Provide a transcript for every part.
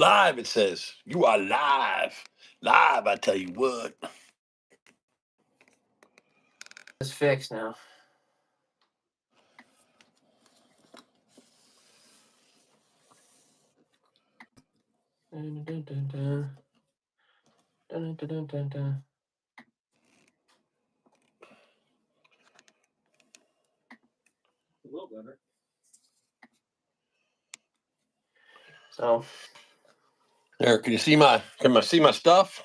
live, it says. You are live. Live, I tell you what. It's fixed now. Dun, dun, dun, dun. Dun, dun, dun, dun, dun. A little better. So There, can I see my stuff?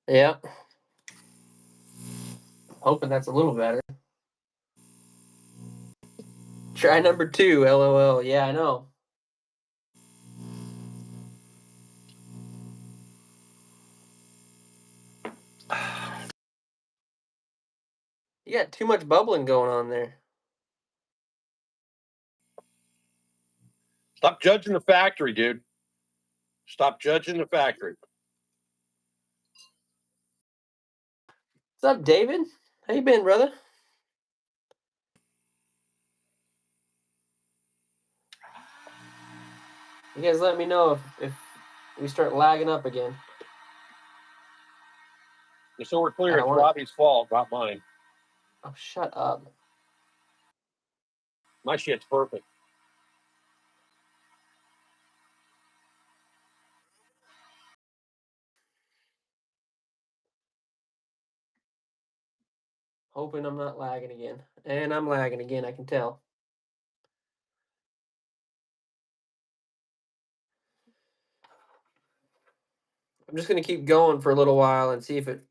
yeah. Hoping that's a little better. Try number 2, LOL. Yeah, I know. You got too much bubbling going on there. Stop judging the factory, dude. Stop judging the factory. What's up, David? How you been, brother? You guys let me know if we start lagging up again. Just so we're clear, it's Robbie's fault, not mine. Oh, shut up. My shit's perfect. Hoping I'm not lagging again. And I'm lagging again, I can tell. I'm just going to keep going for a little while and see if it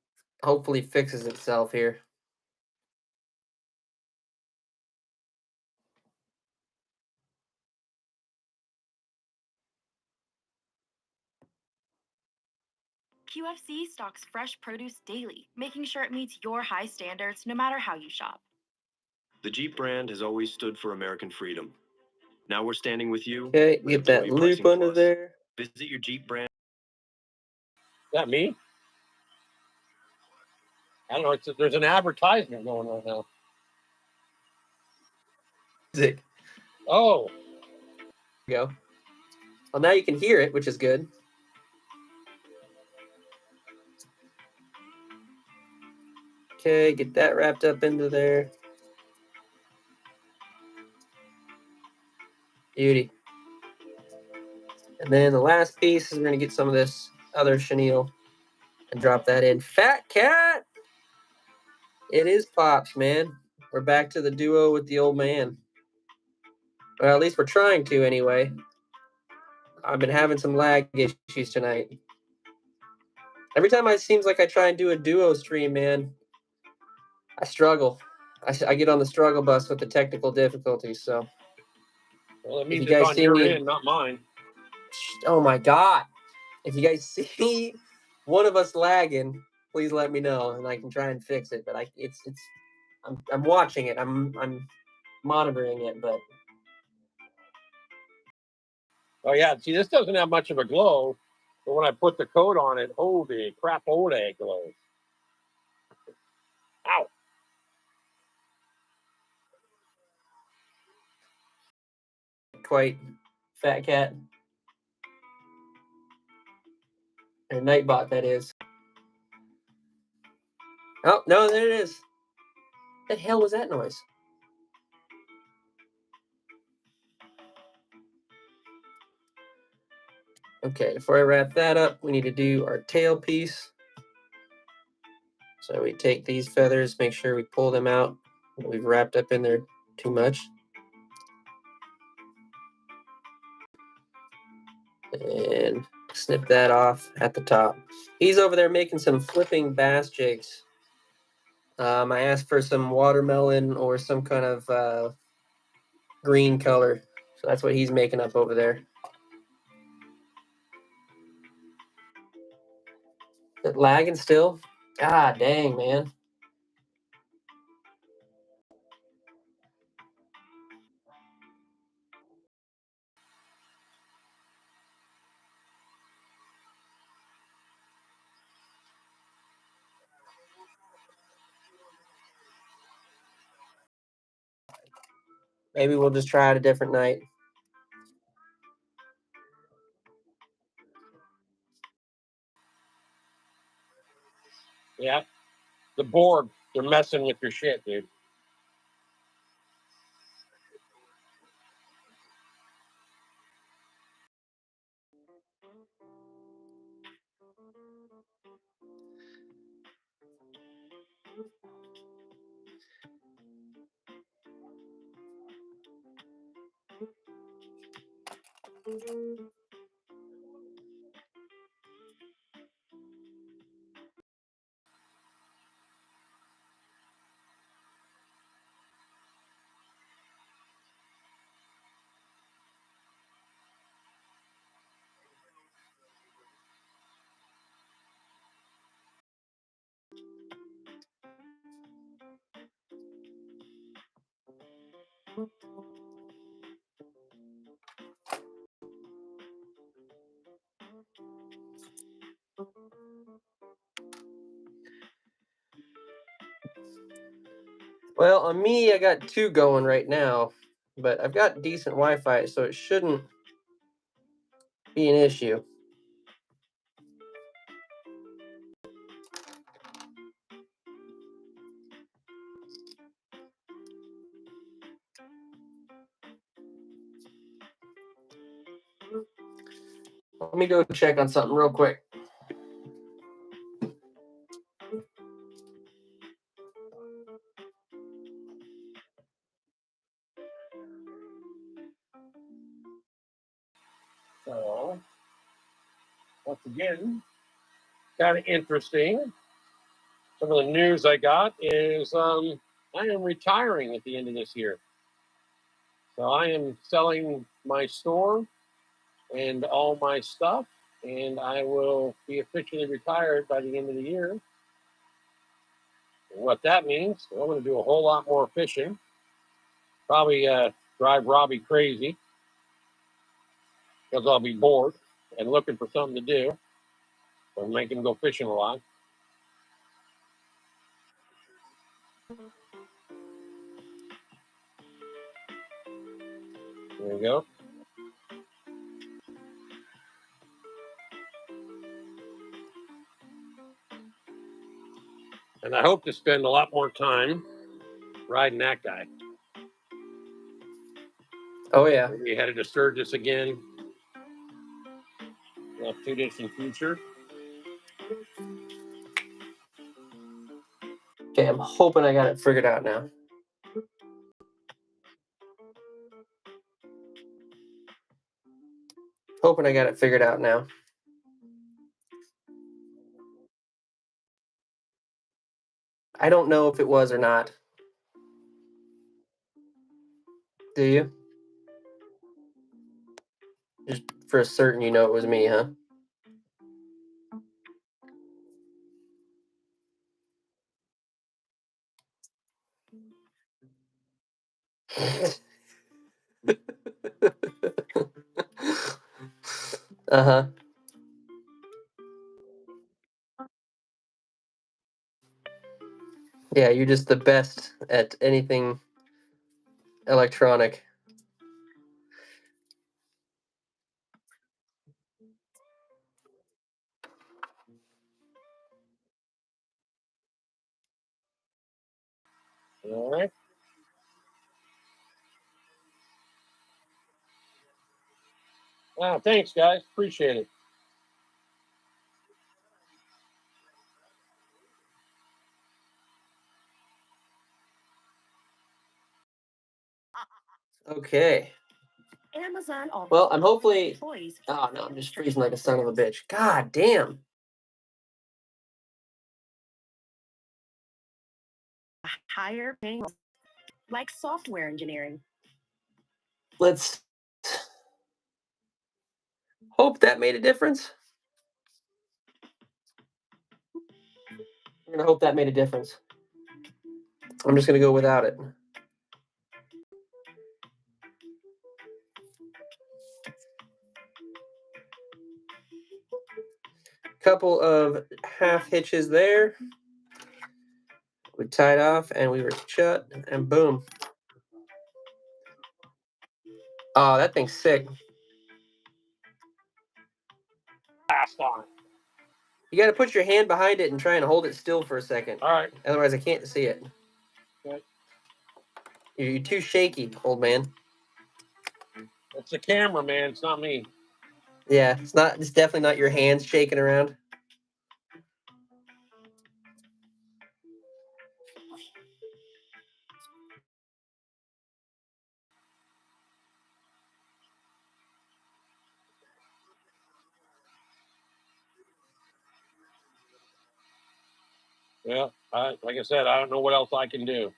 hopefully fixes itself here. QFC stocks fresh produce daily, making sure it meets your high standards no matter how you shop. The Jeep brand has always stood for American freedom. Now we're standing with you. Okay, get that loop under there. Visit your Jeep brand. Is that me? I don't know. There's an advertisement going on now. Music. Oh. There you go. Well, now you can hear it, which is good. Okay, get that wrapped up into there. Beauty. And then the last piece is we're going to get some of this other chenille and drop that in. Fat Cat! It is Pops, man. We're back to the duo with the old man. Well, at least we're trying to anyway. I've been having some lag issues tonight. Every time it seems like I try and do a duo stream, man, I struggle. I get on the struggle bus with the technical difficulties, so. Well, it means it's on your end, not mine. Oh my God. If you guys see one of us lagging, please let me know and I can try and fix it. But I'm watching it. I'm monitoring it, but. Oh yeah, see, this doesn't have much of a glow, but when I put the coat on it, holy crap, it glows. Ow. Quite Fat Cat. Or Nightbot, that is. Oh, no, there it is. What the hell was that noise? Okay, before I wrap that up, we need to do our tail piece. So we take these feathers, make sure we pull them out. We've wrapped up in there too much. And snip that off at the top. He's over there making some flipping bass jigs. I asked for some watermelon or some kind of green color. So that's what he's making up over there. Is it lagging still? God dang, man. Maybe we'll just try it a different night. Yeah. The board, they're messing with your shit, dude. Well, on me, I got 2 going right now, but I've got decent Wi-Fi, so it shouldn't be an issue. Let me go check on something real quick. So, once again, kind of interesting. Some of the news I got is I am retiring at the end of this year. So I am selling my store and all my stuff, and I will be officially retired by the end of the year. And what that means, well, I'm going to do a whole lot more fishing. Probably drive Robbie crazy because I'll be bored and looking for something to do. So make him go fishing a lot. There you go. And I hope to spend a lot more time riding that guy. Oh yeah. Maybe headed to Sturgis again. Not too distant future. Okay, I'm hoping I got it figured out now. Hoping I got it figured out now. I don't know if it was or not. Do you? Just for a certain, you know it was me, huh? Uh-huh. Yeah, you're just the best at anything electronic. All right. Wow, thanks, guys. Appreciate it. Okay. Amazon offers Well, I'm hopefully. employees Oh no, I'm just freezing like a son of a bitch. God damn. higher paying like software engineering. Let's hope that made a difference. I'm gonna hope that made a difference. I'm just gonna go without it. Couple of half hitches there. We tied off and we were shut and boom. Oh, that thing's sick. Fast on it. You got to put your hand behind it and try and hold it still for a second. All right. Otherwise, I can't see it. Okay. You're too shaky, old man. It's the camera, man. It's not me. Yeah, it's not. It's definitely not your hands shaking around. Yeah. Like I said, I don't know what else I can do.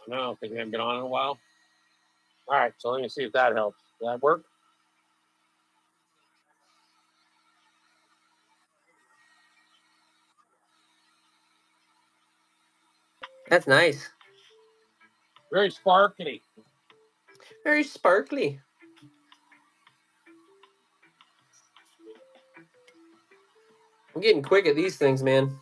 No, because we haven't been on in a while. All right. So let me see if that helps. Does that work? That's nice. Very sparkly. Very sparkly. I'm getting quick at these things, man.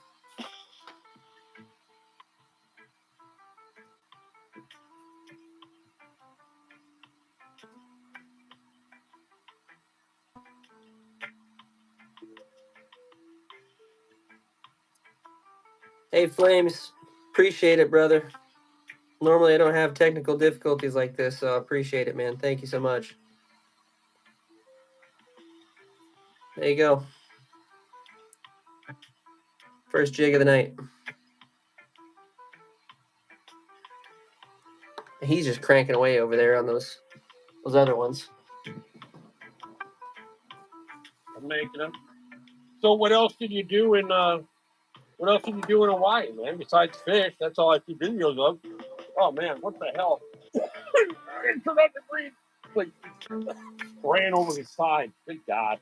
Hey, Flames. Appreciate it, brother. Normally, I don't have technical difficulties like this, so I appreciate it, man. Thank you so much. There you go. First jig of the night. He's just cranking away over there on those other ones. I'm making them. So what else did you do in Hawaii, man? Besides fish, that's all I see videos of. Oh man, what the hell? I forgot to breathe. Like ran over the side. Good God.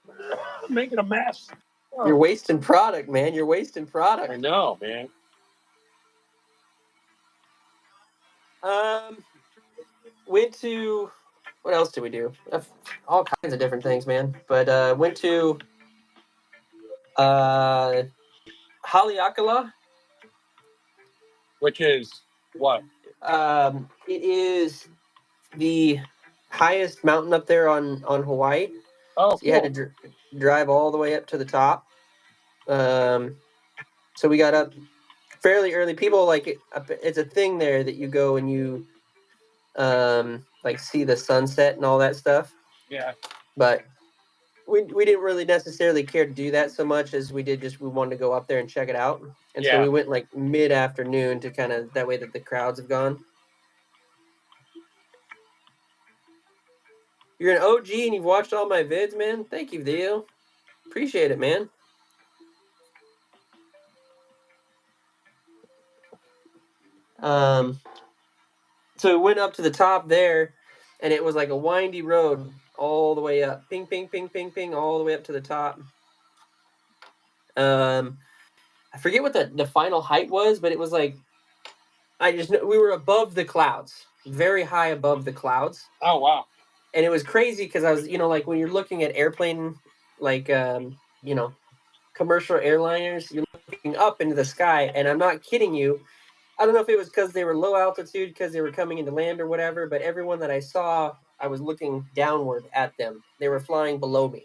I'm making a mess. Oh. You're wasting product, man. You're wasting product. I know, man. Went to, what else did we do? All kinds of different things, man. But went to Haleakala. Which is what? It is the highest mountain up there on Hawaii. Oh, So you had to drive all the way up to the top. So we got up fairly early. People like it. It's a thing there that you go and you like see the sunset and all that stuff. Yeah. But we didn't really necessarily care to do that so much as we did just we wanted to go up there and check it out. And so we went like mid-afternoon to kind of that way that the crowds have gone. You're an OG and you've watched all my vids, man. Thank you, Theo. Appreciate it, man. So we went up to the top there, and it was like a windy road all the way up. Ping, ping, ping, ping, ping, all the way up to the top. I forget what the final height was, but it was like I just know we were above the clouds, very high above the clouds. Oh wow. And it was crazy because I was, like when you're looking at airplane, like commercial airliners, you're looking up into the sky, and I'm not kidding you. I don't know if it was because they were low altitude, because they were coming into land or whatever, but everyone that I saw, I was looking downward at them. They were flying below me.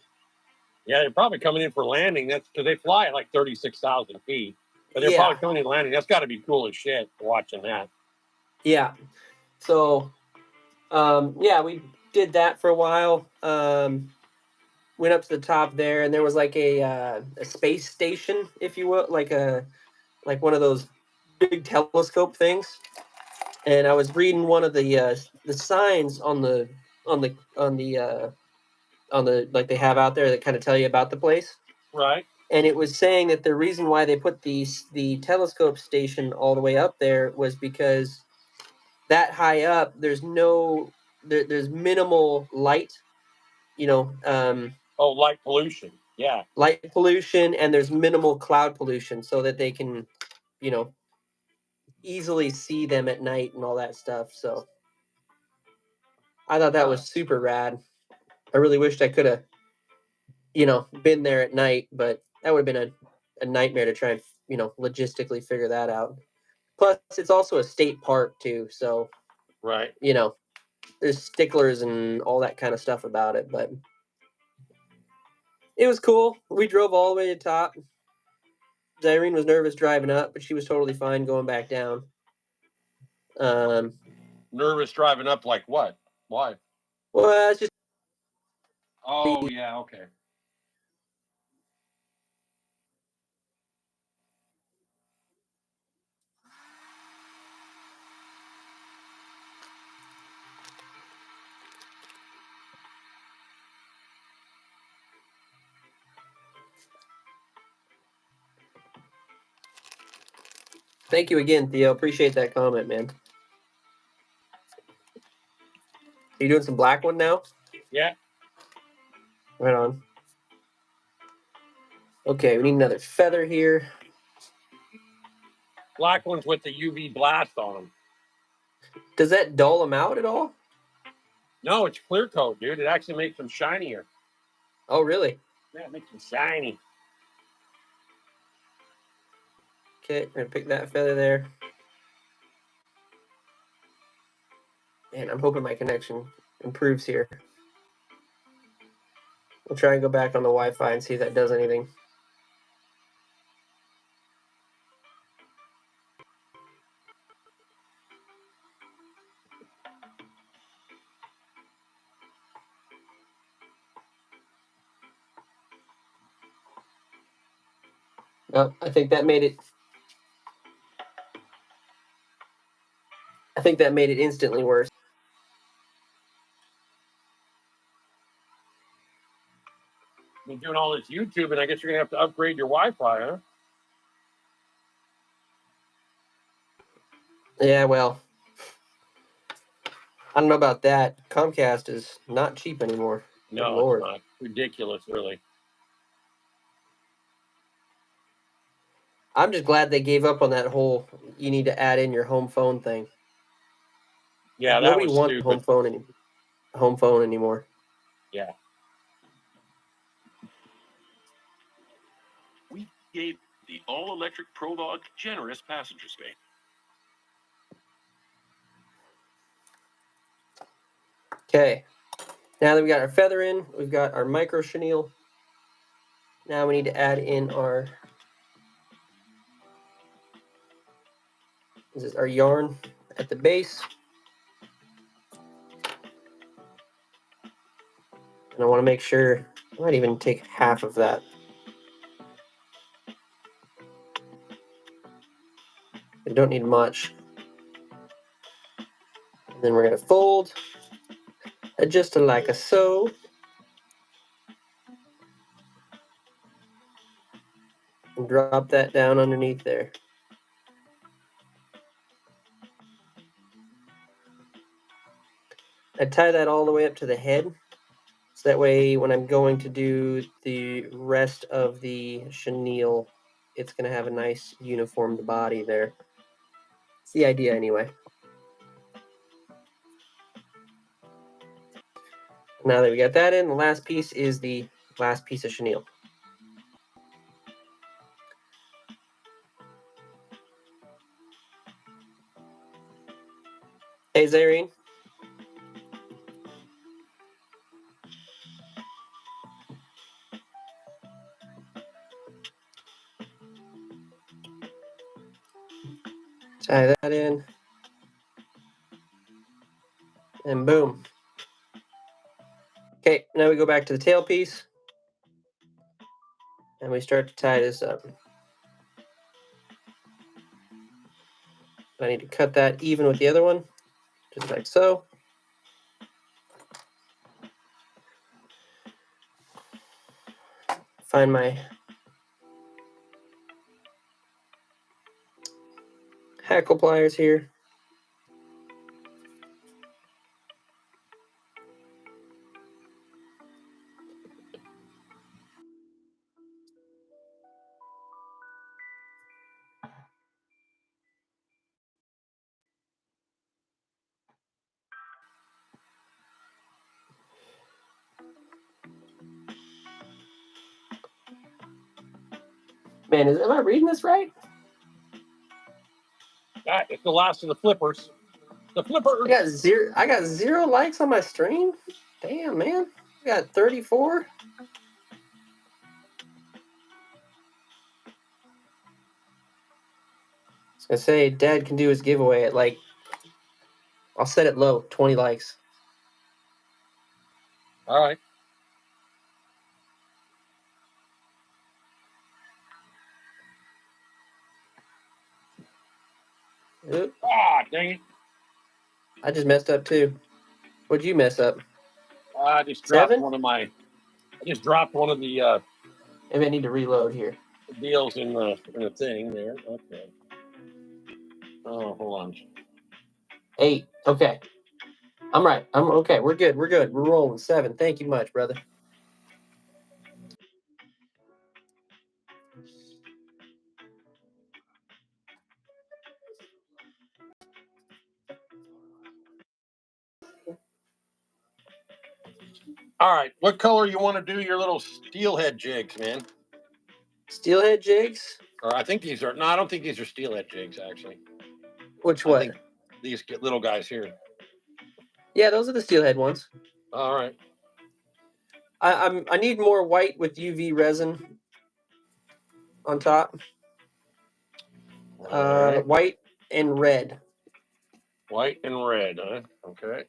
Yeah, they're probably coming in for landing. That's because they fly at like 36,000 feet. But they're probably coming in landing. That's got to be cool as shit watching that. Yeah. So, we did that for a while. Went up to the top there, and there was like a space station, if you will, like one of those big telescope things. And I was reading one of the signs on the like they have out there that kind of tell you about the place. Right. And it was saying that the reason why they put the telescope station all the way up there was because that high up there's minimal light, light pollution. Yeah. Light pollution, and there's minimal cloud pollution, so that they can, easily see them at night and all that stuff. So I thought that was super rad. I really wished I could have, been there at night, but that would have been a nightmare to try and, logistically figure that out. Plus, it's also a state park too, so right. there's sticklers and all that kind of stuff about it, but it was cool. We drove all the way to the top. Irene was nervous driving up, but she was totally fine going back down. Nervous driving up, like what? Why? Well, it's just. Oh yeah, okay. Thank you again, Theo. Appreciate that comment, man. Are you doing some black one now? Yeah. Right on. Okay, we need another feather here. Black ones with the UV blast on them. Does that dull them out at all? No, it's clear coat, dude. It actually makes them shinier. Oh, really? Yeah, it makes them shiny. Okay, we're gonna pick that feather there. Man, I'm hoping my connection improves here. We'll try and go back on the Wi-Fi and see if that does anything. Oh, I think that made it. I think that made it instantly worse. Been doing all this YouTube, and I guess you're gonna have to upgrade your Wi-Fi, huh? Yeah, well, I don't know about that. Comcast is not cheap anymore. Good No, Lord. it's not. Ridiculous, really. I'm just glad they gave up on that whole you need to add in your home phone thing. Yeah, that Nobody was wants stupid. home phone anymore. Yeah. We gave the all-electric Prologue generous passenger space. Okay. Now that we got our feather in, we've got our micro chenille. Now we need to add in our yarn at the base. And I want to make sure, I might even take half of that. We don't need much. And then we're going to fold, adjust it like so. And drop that down underneath there. I tie that all the way up to the head. So that way when I'm going to do the rest of the chenille, it's going to have a nice uniformed body there. It's the idea anyway. Now that we got that in, the last piece is the last piece of chenille. Hey, Zareen. Tie that in. And boom. Okay, now we go back to the tail piece. And we start to tie this up. I need to cut that even with the other one, just like so. Find my hackle pliers here. Man, am I reading this right? It's the last of the flippers. The flipper. I got 0 likes on my stream. Damn, man. I got 34. I was gonna say Dad can do his giveaway at like, I'll set it low, 20 likes. All right. Oop, Ah, dang it. I just messed up too. What'd you mess up? I just dropped 7? one of the Maybe I need to reload here. deals in the thing there. Okay. Oh, hold on. 8. Okay. I'm right. I'm okay. We're good. We're good. We're rolling. 7. Thank you much, brother. All right. What color you want to do your little steelhead jigs, man? Steelhead jigs? Or I think these are. No, I don't think these are steelhead jigs, actually. Which I what? think these little guys here. Yeah, those are the steelhead ones. All right. I need more white with UV resin on top. All right. White and red. White and red, huh? Okay.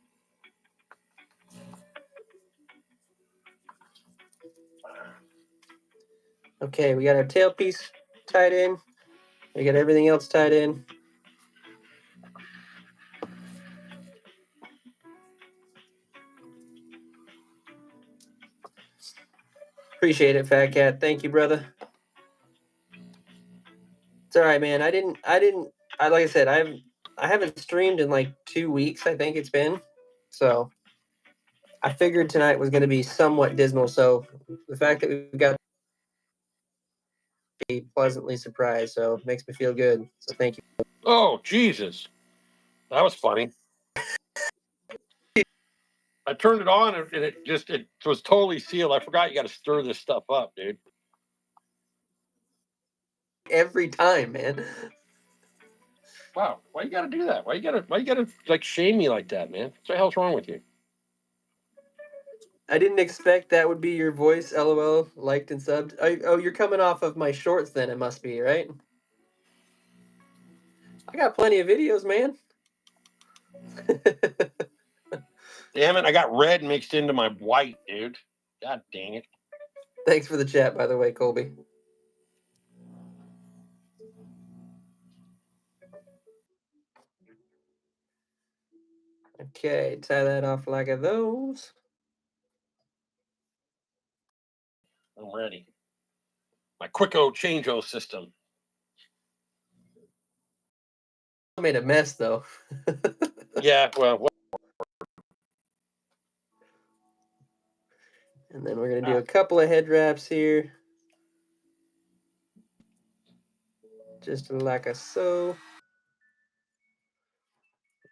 Okay, we got our tailpiece tied in. We got everything else tied in. Appreciate it, Fat Cat. Thank you, brother. It's all right, man. Like I said, I haven't streamed in like 2 weeks, I think it's been. So I figured tonight was going to be somewhat dismal. So the fact that we've got to be pleasantly surprised, so it makes me feel good. So thank you. Oh, Jesus. That was funny. I turned it on and it was totally sealed. I forgot you got to stir this stuff up, dude. Every time, man. Wow, why you gotta do that? Why you gotta like shame me like that, man? What the hell's wrong with you? I didn't expect that would be your voice. LOL. Liked and subbed. Oh, you're coming off of my shorts, then it must be, right? I got plenty of videos, man. Damn it, I got red mixed into my white, dude. God dang it. Thanks for the chat, by the way, Colby. Okay, tie that off like those. I'm ready. My Quicko Change-O system. I made a mess, though. Yeah, well. And then we're going to do a couple of head wraps here. Just like so.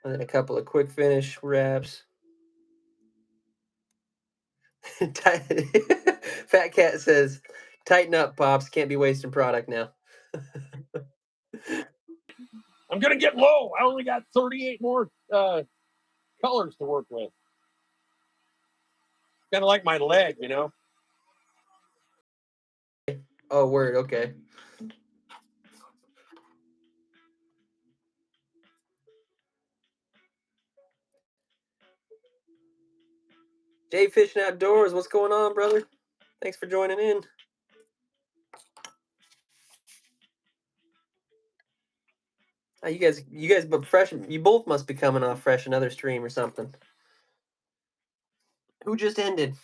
And then a couple of quick finish wraps. Fat Cat says, tighten up, Pops. Can't be wasting product now. I'm going to get low. I only got 38 more colors to work with. Kind of like my leg, you know? Oh, word. Okay. Jay Fishing Outdoors, what's going on, brother? Thanks for joining in. You guys, but fresh. You both must be coming off fresh another stream or something. Who just ended?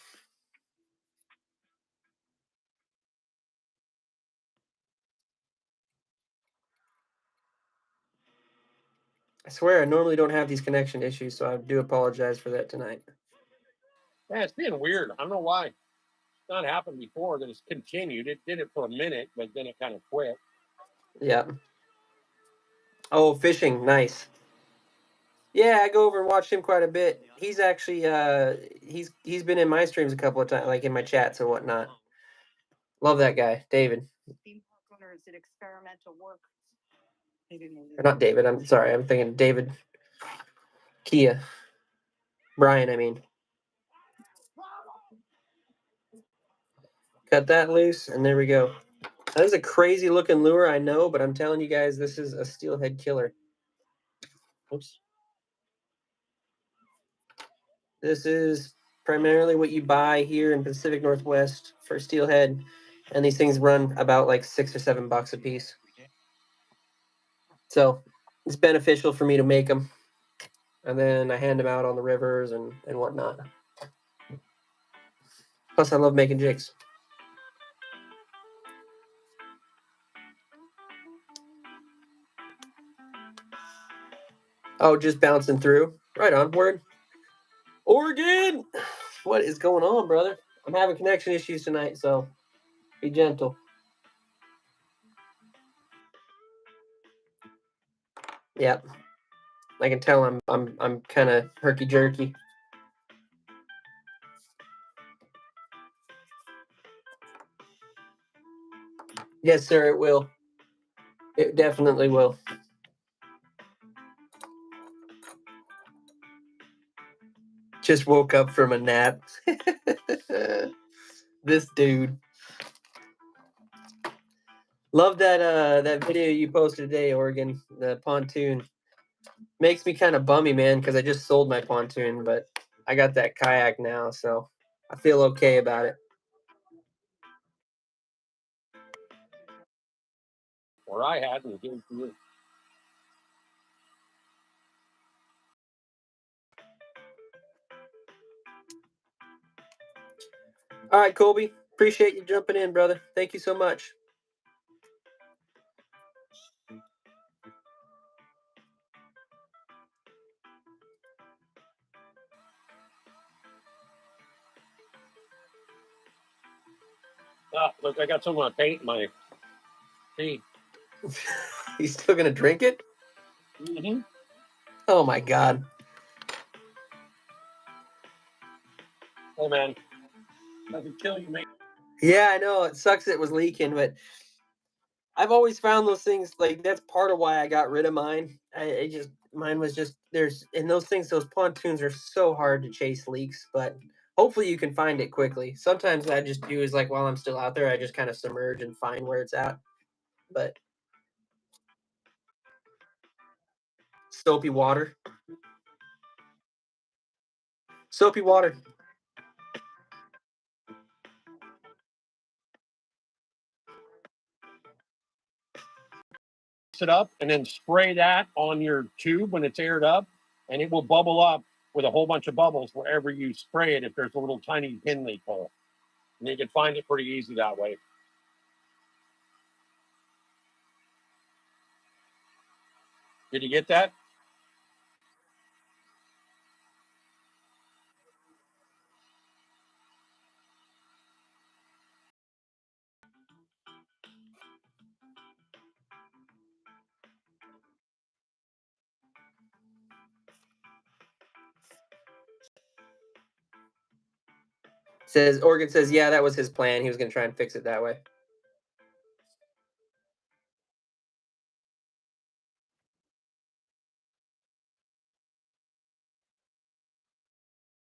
I swear I normally don't have these connection issues, so I do apologize for that tonight. Yeah, it's being weird. I don't know why. It's not happened before that it's continued. It did it for a minute, but then it kind of quit. Yeah. Oh, fishing, nice. Yeah, I go over and watch him quite a bit. He's actually he's been in my streams a couple of times, like in my chats and whatnot. Love that guy, David. Or not David. I'm sorry. I'm thinking David. Brian, I mean. Cut that loose, and there we go. That is a crazy looking lure, I know, but I'm telling you guys, this is a steelhead killer. Oops. This is primarily what you buy here in Pacific Northwest for steelhead, and these things run about like $6 or $7 a piece. So it's beneficial for me to make them, and then I hand them out on the rivers and whatnot. Plus, I love making jigs. Oh, just bouncing through. Right on, word. Oregon! What is going on, brother? I'm having connection issues tonight, so be gentle. Yep. I can tell I'm kind of herky jerky. Yes, sir, it will. It definitely will. Just woke up from a nap. This dude. Love that video you posted today, Oregon. The pontoon. Makes me kind of bummy, man, because I just sold my pontoon, but I got that kayak now, so I feel okay about it. Or I had and gave to you. All right, Colby. Appreciate you jumping in, brother. Thank you so much. Look, I got some paint in my tea. You still gonna drink it? Mm-hmm. Oh my God. Hey, man. Doesn't kill you, mate. Yeah, I know. It sucks it was leaking, but I've always found those things, like, that's part of why I got rid of mine. Mine was just, those things, those pontoons are so hard to chase leaks, but hopefully you can find it quickly. Sometimes what I just do is, like, while I'm still out there, I just kind of submerge and find where it's at. But soapy water. Soapy water. It up and then spray that on your tube when it's aired up, and it will bubble up with a whole bunch of bubbles wherever you spray it if there's a little tiny pin leak hole. And you can find it pretty easy that way. Did you get that? Oregon says, yeah, that was his plan. He was going to try and fix it that way.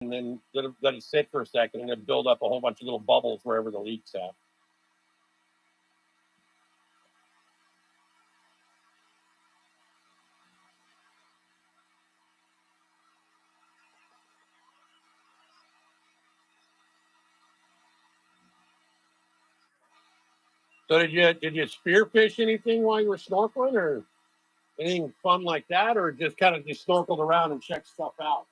And then let it sit for a second and then build up a whole bunch of little bubbles wherever the leak's at. So did you spearfish anything while you were snorkeling, or anything fun like that, or just kind of just snorkeled around and checked stuff out?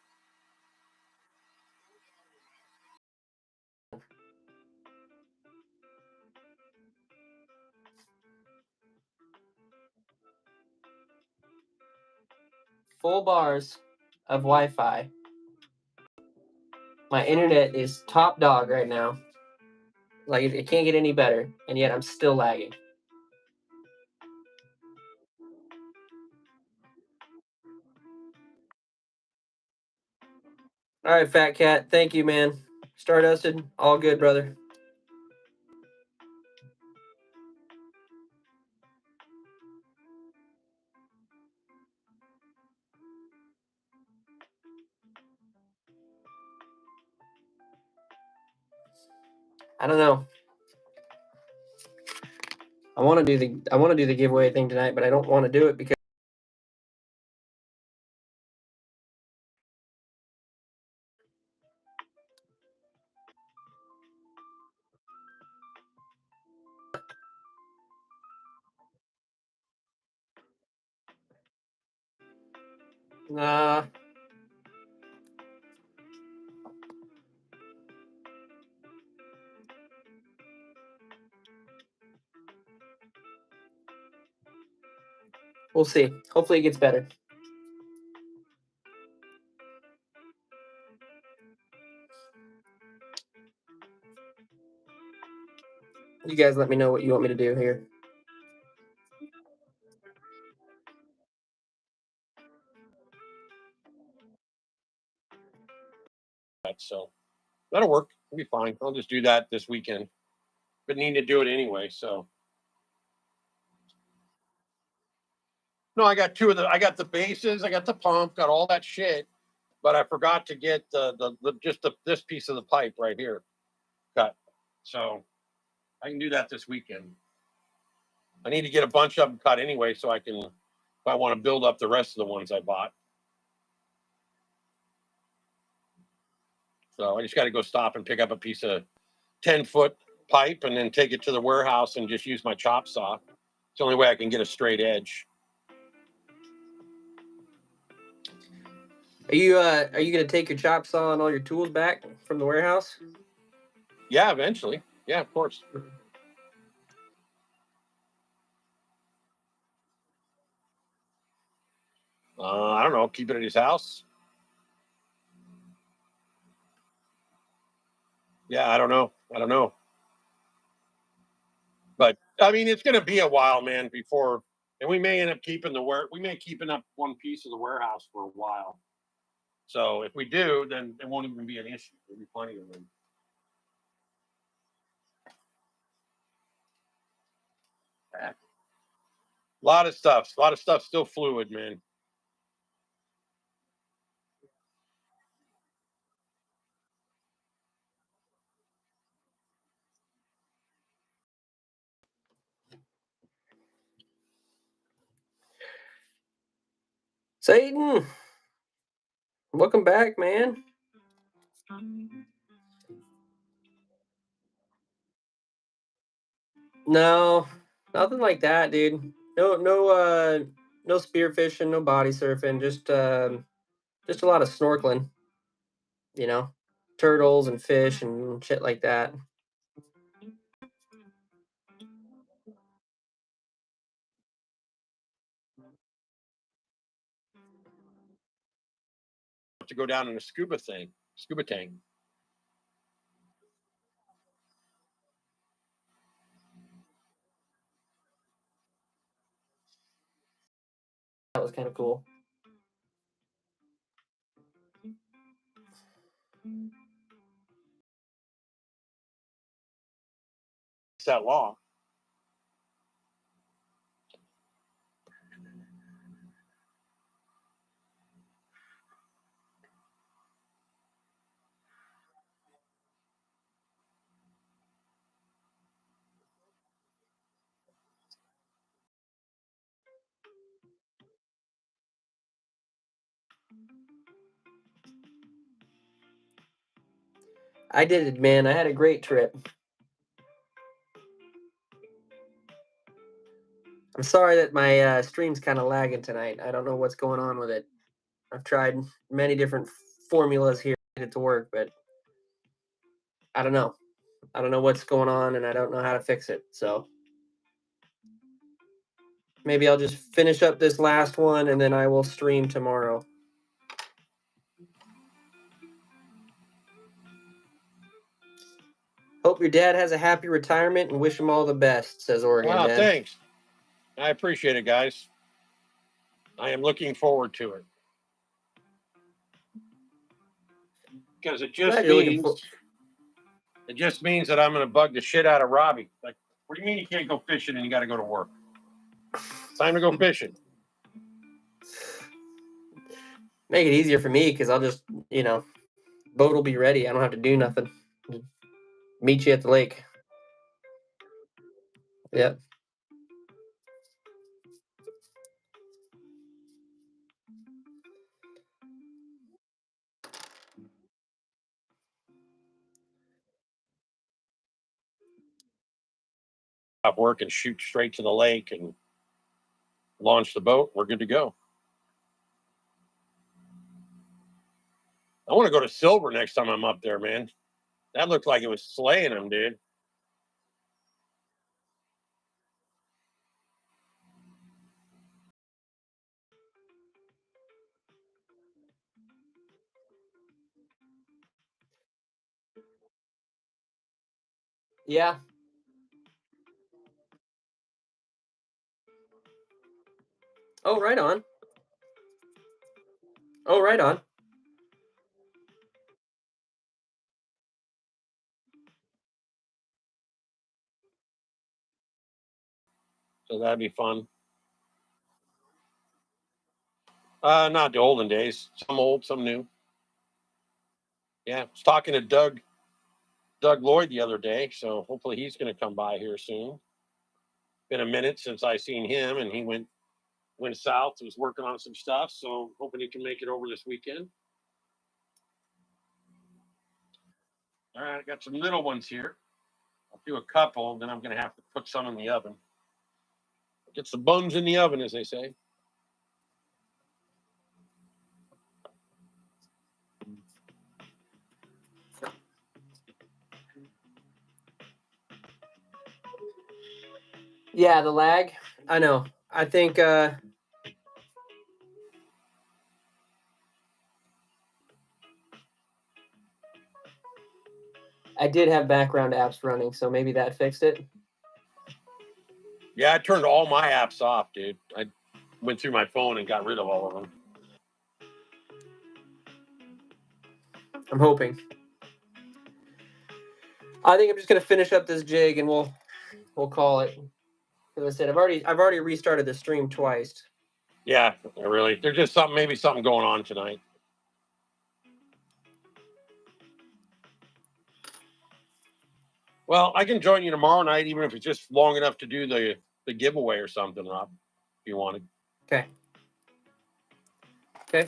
Full bars of Wi-Fi. My internet is top dog right now. Like, it can't get any better, and yet I'm still lagging. All right, Fat Cat. Thank you, man. Stardusted. All good, brother. I don't know. I want to do the giveaway thing tonight, but I don't want to do it because we'll see. Hopefully it gets better. You guys let me know what you want me to do here. So that'll work. It'll be fine. I'll just do that this weekend. But need to do it anyway. So no, I got I got the bases, I got the pump, got all that shit, but I forgot to get this piece of the pipe right here cut. So I can do that this weekend. I need to get a bunch of them cut anyway, so I can, if I want to build up the rest of the ones I bought. So I just got to go stop and pick up a piece of 10-foot pipe and then take it to the warehouse and just use my chop saw. It's the only way I can get a straight edge. Are you gonna take your chop saw and all your tools back from the warehouse? Yeah, eventually. Yeah, of course. I don't know. Keep it at his house. Yeah, I don't know. But I mean, it's going to be a while, man, before, and we may end up keeping we may keeping up one piece of the warehouse for a while. So if we do, then it won't even be an issue. There'll be plenty of room. A lot of stuff still fluid, man. Satan, welcome back, man. No, nothing like that, dude. No spear fishing, no body surfing, just a lot of snorkeling, you know, turtles and fish and shit like that. To go down in a scuba tank. That was kind of cool. It's that law. I did it, man. I had a great trip. I'm sorry that my stream's kind of lagging tonight. I don't know what's going on with it. I've tried many different formulas here to get it to work, but I don't know. I don't know what's going on, and I don't know how to fix it. So maybe I'll just finish up this last one, and then I will stream tomorrow. Hope your dad has a happy retirement and wish him all the best, says Oregon Wow, Dad. thanks. I appreciate it, guys. I am looking forward to it. Because it just means that I'm going to bug the shit out of Robbie. Like, what do you mean you can't go fishing and you got to go to work? It's time to go fishing. Make it easier for me because I'll just, boat will be ready. I don't have to do nothing. Meet you at the lake. Yep. Stop work and shoot straight to the lake and launch the boat. We're good to go. I want to go to Silver next time I'm up there, man. That looked like it was slaying them, dude. Yeah. Oh, right on. Oh, right on. So that'd be fun. Not the olden days. Some old, some new. Yeah. I was talking to Doug Lloyd the other day, so hopefully he's going to come by here soon. Been a minute since I seen him, and he went south. Was working on some stuff, so hoping he can make it over this weekend. All right, I got some little ones here. I'll do a couple, then I'm going to have to put some in the oven. Get some buns in the oven, as they say. Yeah, the lag. I know. I think I did have background apps running, so maybe that fixed it. Yeah, I turned all my apps off, dude. I went through my phone and got rid of all of them. I'm hoping. I think I'm just gonna finish up this jig and we'll call it. As I said, I've already restarted the stream twice. Yeah, really. There's just maybe something going on tonight. Well, I can join you tomorrow night, even if it's just long enough to do the giveaway or something, Rob, if you wanted. Okay. Okay.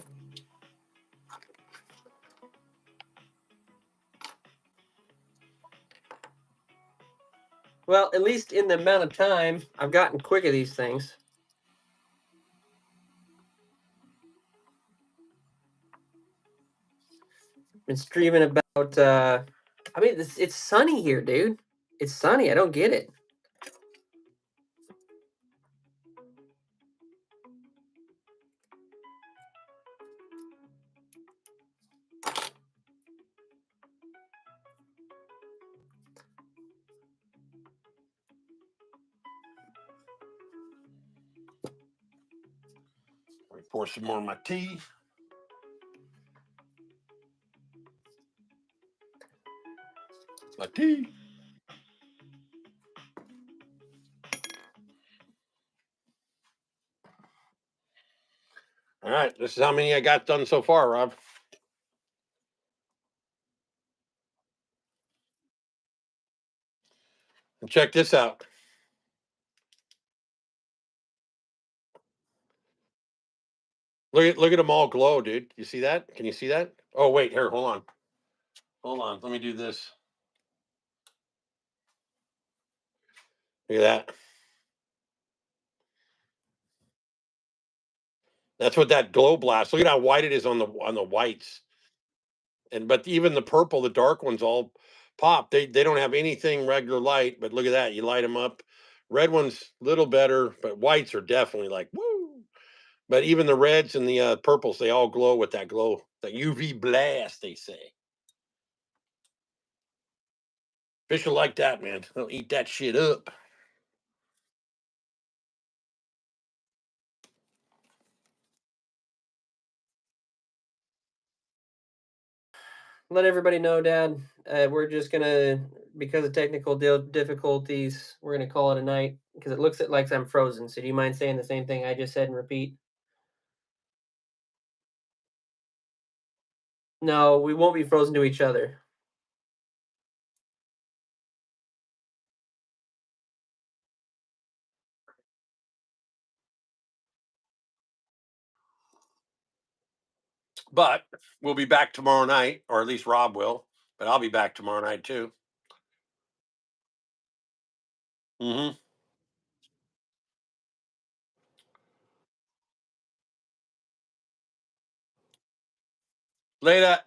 Well, at least in the amount of time I've gotten quick at these things. Been streaming about I mean it's sunny here, dude. It's sunny. I don't get it. Let me pour some more of my tea. My tea. All right, this is how many I got done so far, Rob. And check this out. Look at them all glow, dude. You see that? Can you see that? Oh wait, here, hold on. Hold on. Let me do this. Look at that. That's what that glow blast. Look at how white it is on the whites. And but even the purple, the dark ones all pop. They don't have anything regular light, but look at that. You light them up. Red ones little better, but whites are definitely like woo. But even the reds and the purples, they all glow with that glow, that UV blast, they say. Fish will like that, man. They'll eat that shit up. Let everybody know, Dad. We're just gonna, because of technical difficulties, we're gonna call it a night because it looks like I'm frozen. So do you mind saying the same thing I just said and repeat? No, we won't be frozen to each other. But we'll be back tomorrow night, or at least Rob will. But I'll be back tomorrow night too. Mm-hmm. Later.